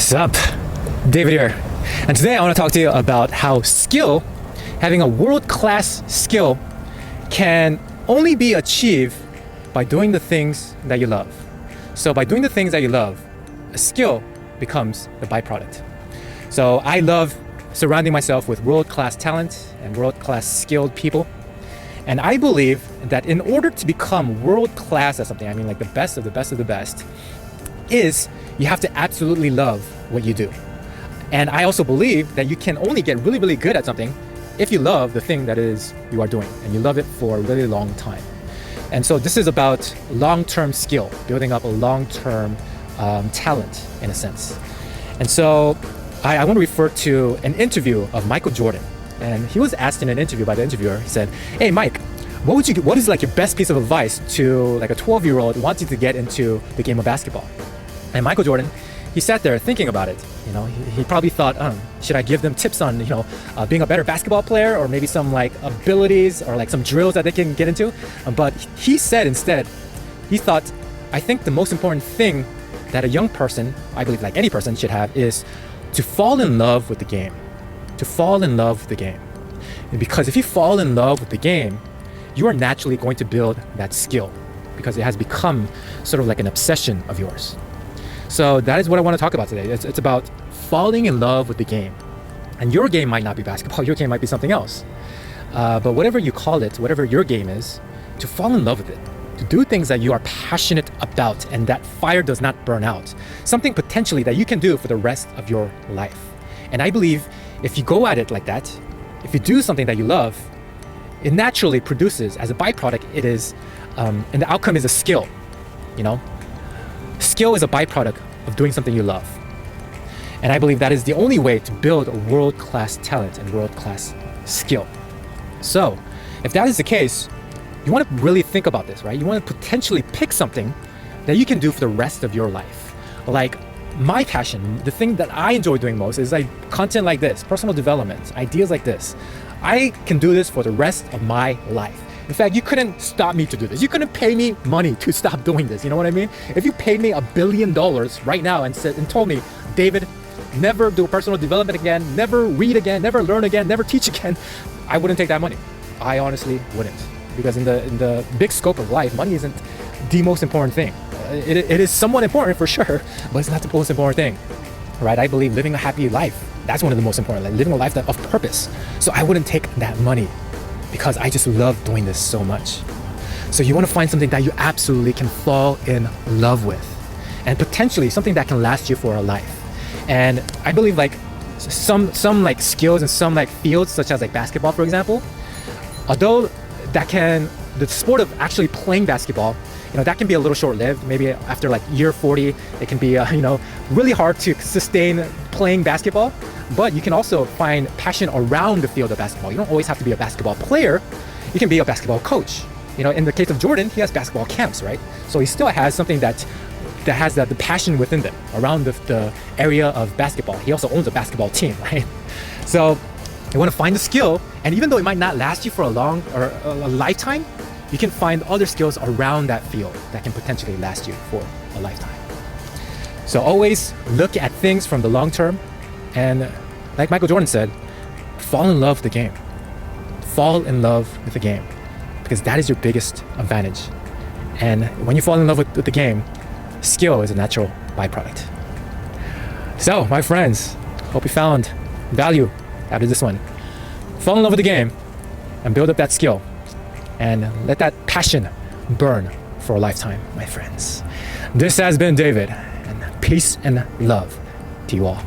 What's up? David here. And today I want to talk to you about how having a world-class skill can only be achieved by doing the things that you love. So by doing the things that you love, a skill becomes the byproduct. So I love surrounding myself with world-class talent and world-class skilled people. And I believe that in order to become world-class at something, I mean like the best of the best of the best, is you have to absolutely love what you do. And I also believe that you can only get really, really good at something if you love the thing that is you are doing and you love it for a really long time. And so this is about long-term skill, building up a long-term talent in a sense. And so I want to refer to an interview of Michael Jordan. And he was asked in an interview by the interviewer, he said, "Hey Mike, what is like your best piece of advice to like a 12-year-old wanting to get into the game of basketball?" And Michael Jordan, he sat there thinking about it. He probably thought, should I give them tips on, being a better basketball player, or maybe some like abilities or like some drills that they can get into. But he said instead, he thought, I think the most important thing that a young person, I believe like any person should have, is to fall in love with the game. To fall in love with the game. And because if you fall in love with the game, you are naturally going to build that skill because it has become sort of like an obsession of yours. So that is what I want to talk about today. It's about falling in love with the game. And your game might not be basketball, your game might be something else. But whatever you call it, whatever your game is, to fall in love with it, to do things that you are passionate about and that fire does not burn out. Something potentially that you can do for the rest of your life. And I believe if you go at it like that, if you do something that you love, it naturally produces, as a byproduct, it is, and the outcome is a skill, Skill is a byproduct of doing something you love. And I believe that is the only way to build a world-class talent and world-class skill. So, if that is the case, you want to really think about this, right? You want to potentially pick something that you can do for the rest of your life. Like my passion, the thing that I enjoy doing most is like content like this, personal development, ideas like this. I can do this for the rest of my life. In fact, you couldn't stop me to do this. You couldn't pay me money to stop doing this. You know what I mean? If you paid me $1 billion right now and told me, David, never do personal development again, never read again, never learn again, never teach again, I wouldn't take that money. I honestly wouldn't. Because in the big scope of life, money isn't the most important thing. It is somewhat important for sure, but it's not the most important thing, right? I believe living a happy life, that's one of the most important, like living a life of purpose. So I wouldn't take that money because I just love doing this so much. So you want to find something that you absolutely can fall in love with, and potentially something that can last you for a life. And I believe like some like skills and some like fields, such as like basketball, for example, although the sport of actually playing basketball, that can be a little short-lived. Maybe after like year 40, it can be, really hard to sustain playing basketball. But you can also find passion around the field of basketball. You don't always have to be a basketball player. You can be a basketball coach. In the case of Jordan, he has basketball camps, right? So he still has something that has the passion within them around the area of basketball. He also owns a basketball team, right? So you want to find the skill, and even though it might not last you for a lifetime, you can find other skills around that field that can potentially last you for a lifetime. So always look at things from the long term, and like Michael Jordan said, fall in love with the game. Fall in love with the game, because that is your biggest advantage. And when you fall in love with the game, skill is a natural byproduct. So my friends, hope you found value out of this one. Fall in love with the game and build up that skill, and let that passion burn for a lifetime, my friends. This has been David, and peace and love to you all.